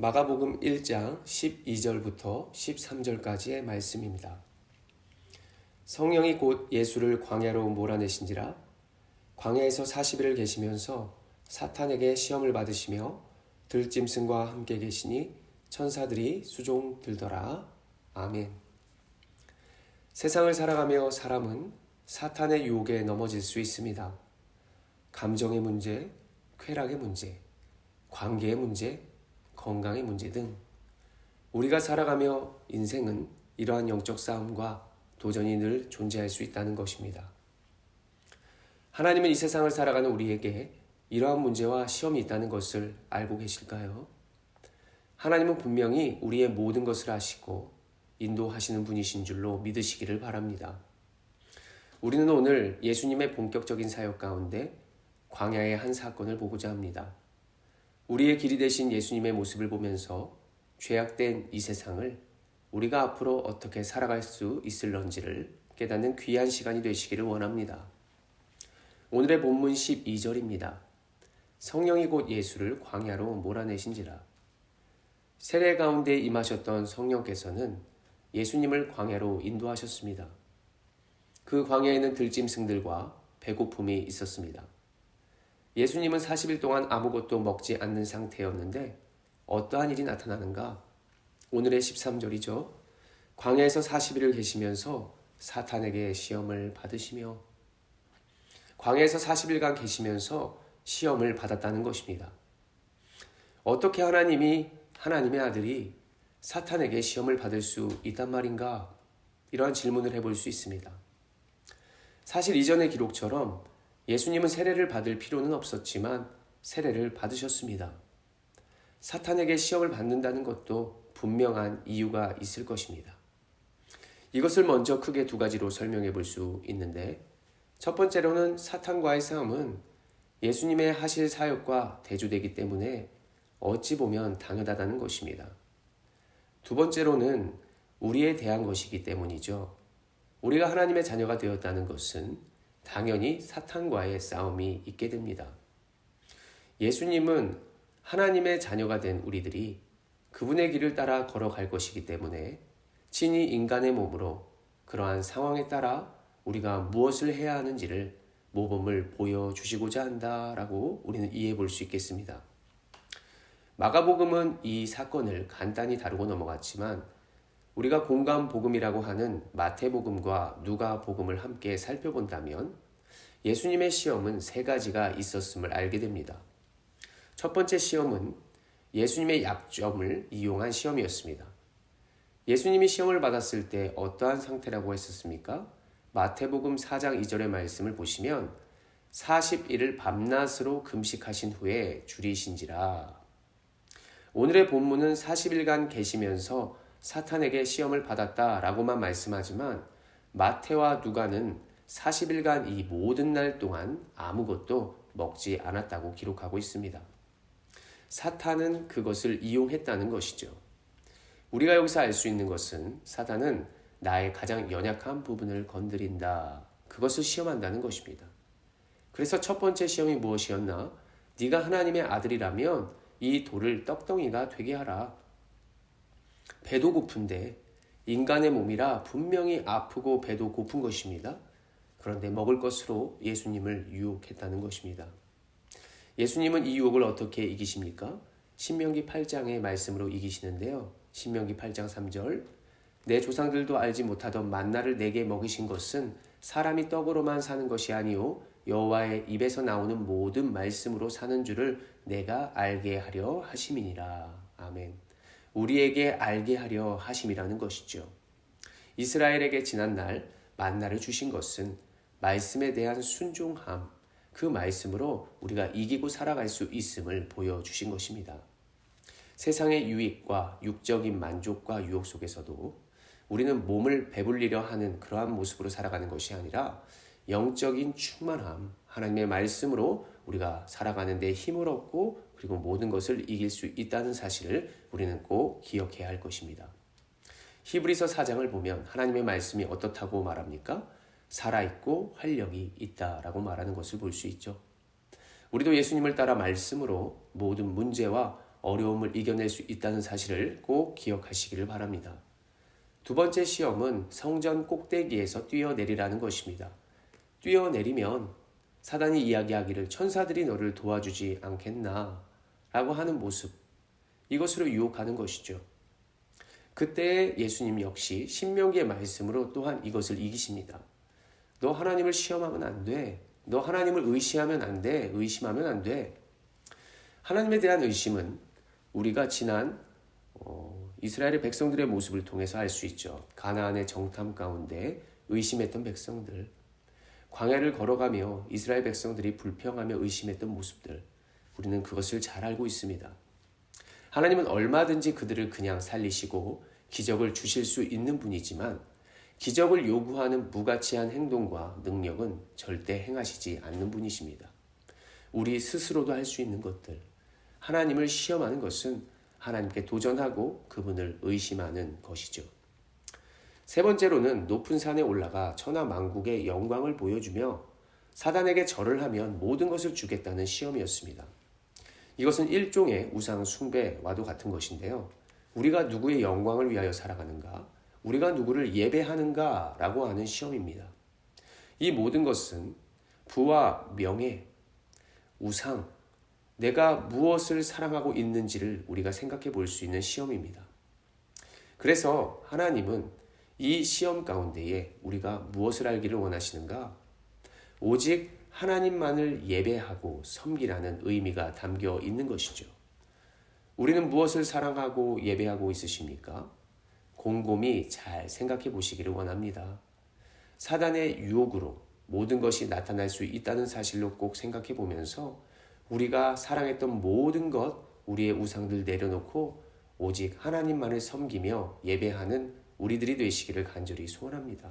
마가복음 1장 12절부터 13절까지의 말씀입니다. 성령이 곧 예수를 광야로 몰아내신지라 광야에서 40일을 계시면서 사탄에게 시험을 받으시며 들짐승과 함께 계시니 천사들이 수종 들더라. 아멘. 세상을 살아가며 사람은 사탄의 유혹에 넘어질 수 있습니다. 감정의 문제, 쾌락의 문제, 관계의 문제, 건강의 문제 등 우리가 살아가며 인생은 이러한 영적 싸움과 도전이 늘 존재할 수 있다는 것입니다. 하나님은 이 세상을 살아가는 우리에게 이러한 문제와 시험이 있다는 것을 알고 계실까요? 하나님은 분명히 우리의 모든 것을 아시고 인도하시는 분이신 줄로 믿으시기를 바랍니다. 우리는 오늘 예수님의 본격적인 사역 가운데 광야의 한 사건을 보고자 합니다. 우리의 길이 되신 예수님의 모습을 보면서 죄악된 이 세상을 우리가 앞으로 어떻게 살아갈 수 있을런지를 깨닫는 귀한 시간이 되시기를 원합니다. 오늘의 본문 12절입니다. 성령이 곧 예수를 광야로 몰아내신지라. 세례 가운데 임하셨던 성령께서는 예수님을 광야로 인도하셨습니다. 그 광야에는 들짐승들과 배고픔이 있었습니다. 예수님은 40일 동안 아무것도 먹지 않는 상태였는데 어떠한 일이 나타나는가? 오늘의 13절이죠. 광야에서 40일을 계시면서 사탄에게 시험을 받으시며 광야에서 40일간 계시면서 시험을 받았다는 것입니다. 어떻게 하나님의 아들이 사탄에게 시험을 받을 수 있단 말인가? 이러한 질문을 해볼 수 있습니다. 사실 이전의 기록처럼 예수님은 세례를 받을 필요는 없었지만 세례를 받으셨습니다. 사탄에게 시험을 받는다는 것도 분명한 이유가 있을 것입니다. 이것을 먼저 크게 두 가지로 설명해 볼 수 있는데 첫 번째로는 사탄과의 싸움은 예수님의 하실 사역과 대조되기 때문에 어찌 보면 당연하다는 것입니다. 두 번째로는 우리에 대한 것이기 때문이죠. 우리가 하나님의 자녀가 되었다는 것은 당연히 사탄과의 싸움이 있게 됩니다. 예수님은 하나님의 자녀가 된 우리들이 그분의 길을 따라 걸어갈 것이기 때문에 친히 인간의 몸으로 그러한 상황에 따라 우리가 무엇을 해야 하는지를 모범을 보여주시고자 한다라고 우리는 이해해 볼 수 있겠습니다. 마가복음은 이 사건을 간단히 다루고 넘어갔지만 우리가 공감 복음이라고 하는 마태복음과 누가복음을 함께 살펴본다면 예수님의 시험은 세 가지가 있었음을 알게 됩니다. 첫 번째 시험은 예수님의 약점을 이용한 시험이었습니다. 예수님이 시험을 받았을 때 어떠한 상태라고 했었습니까? 마태복음 4장 2절의 말씀을 보시면 40일을 밤낮으로 금식하신 후에 줄이신지라. 오늘의 본문은 40일간 계시면서 사탄에게 시험을 받았다라고만 말씀하지만 마태와 누가는 40일간 이 모든 날 동안 아무것도 먹지 않았다고 기록하고 있습니다. 사탄은 그것을 이용했다는 것이죠. 우리가 여기서 알 수 있는 것은 사탄은 나의 가장 연약한 부분을 건드린다. 그것을 시험한다는 것입니다. 그래서 첫 번째 시험이 무엇이었나? 네가 하나님의 아들이라면 이 돌을 떡덩이가 되게 하라. 배도 고픈데 인간의 몸이라 분명히 아프고 배도 고픈 것입니다. 그런데 먹을 것으로 예수님을 유혹했다는 것입니다. 예수님은 이 유혹을 어떻게 이기십니까? 신명기 8장의 말씀으로 이기시는데요. 신명기 8장 3절 내 조상들도 알지 못하던 만나를 내게 먹이신 것은 사람이 떡으로만 사는 것이 아니요 여호와의 입에서 나오는 모든 말씀으로 사는 줄을 내가 알게 하려 하심이니라. 아멘. 우리에게 알게 하려 하심이라는 것이죠. 이스라엘에게 지난날 만나를 주신 것은 말씀에 대한 순종함, 그 말씀으로 우리가 이기고 살아갈 수 있음을 보여주신 것입니다. 세상의 유익과 육적인 만족과 유혹 속에서도 우리는 몸을 배불리려 하는 그러한 모습으로 살아가는 것이 아니라 영적인 충만함, 하나님의 말씀으로 우리가 살아가는 데 힘을 얻고 그리고 모든 것을 이길 수 있다는 사실을 우리는 꼭 기억해야 할 것입니다. 히브리서 4장을 보면 하나님의 말씀이 어떻다고 말합니까? 살아있고 활력이 있다라고 말하는 것을 볼 수 있죠. 우리도 예수님을 따라 말씀으로 모든 문제와 어려움을 이겨낼 수 있다는 사실을 꼭 기억하시기를 바랍니다. 두 번째 시험은 성전 꼭대기에서 뛰어내리라는 것입니다. 뛰어내리면 사단이 이야기하기를 천사들이 너를 도와주지 않겠나 라고 하는 모습, 이것으로 유혹하는 것이죠. 그때 예수님 역시 신명기의 말씀으로 또한 이것을 이기십니다. 너 하나님을 시험하면 안 돼. 너 하나님을 의심하면 안 돼. 의심하면 안 돼. 하나님에 대한 의심은 우리가 지난 이스라엘의 백성들의 모습을 통해서 알 수 있죠. 가나안의 정탐 가운데 의심했던 백성들, 광야를 걸어가며 이스라엘 백성들이 불평하며 의심했던 모습들, 우리는 그것을 잘 알고 있습니다. 하나님은 얼마든지 그들을 그냥 살리시고 기적을 주실 수 있는 분이지만 기적을 요구하는 무가치한 행동과 능력은 절대 행하시지 않는 분이십니다. 우리 스스로도 할 수 있는 것들, 하나님을 시험하는 것은 하나님께 도전하고 그분을 의심하는 것이죠. 세 번째로는 높은 산에 올라가 천하 만국의 영광을 보여주며 사단에게 절을 하면 모든 것을 주겠다는 시험이었습니다. 이것은 일종의 우상 숭배와도 같은 것인데요. 우리가 누구의 영광을 위하여 살아가는가? 우리가 누구를 예배하는가? 라고 하는 시험입니다. 이 모든 것은 부와 명예, 우상, 내가 무엇을 사랑하고 있는지를 우리가 생각해 볼 수 있는 시험입니다. 그래서 하나님은 이 시험 가운데에 우리가 무엇을 알기를 원하시는가? 오직 하나님만을 예배하고 섬기라는 의미가 담겨 있는 것이죠. 우리는 무엇을 사랑하고 예배하고 있으십니까? 곰곰이 잘 생각해 보시기를 원합니다. 사단의 유혹으로 모든 것이 나타날 수 있다는 사실로 꼭 생각해 보면서 우리가 사랑했던 모든 것, 우리의 우상들 내려놓고 오직 하나님만을 섬기며 예배하는 우리들이 되시기를 간절히 소원합니다.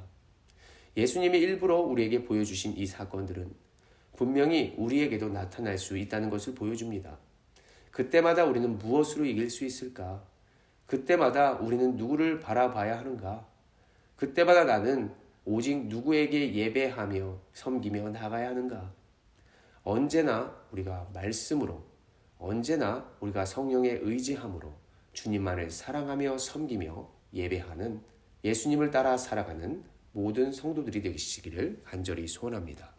예수님이 일부러 우리에게 보여주신 이 사건들은 분명히 우리에게도 나타날 수 있다는 것을 보여줍니다. 그때마다 우리는 무엇으로 이길 수 있을까? 그때마다 우리는 누구를 바라봐야 하는가? 그때마다 나는 오직 누구에게 예배하며 섬기며 나가야 하는가? 언제나 우리가 말씀으로, 언제나 우리가 성령의 의지함으로 주님만을 사랑하며 섬기며 예배하는 예수님을 따라 살아가는 모든 성도들이 되시기를 간절히 소원합니다.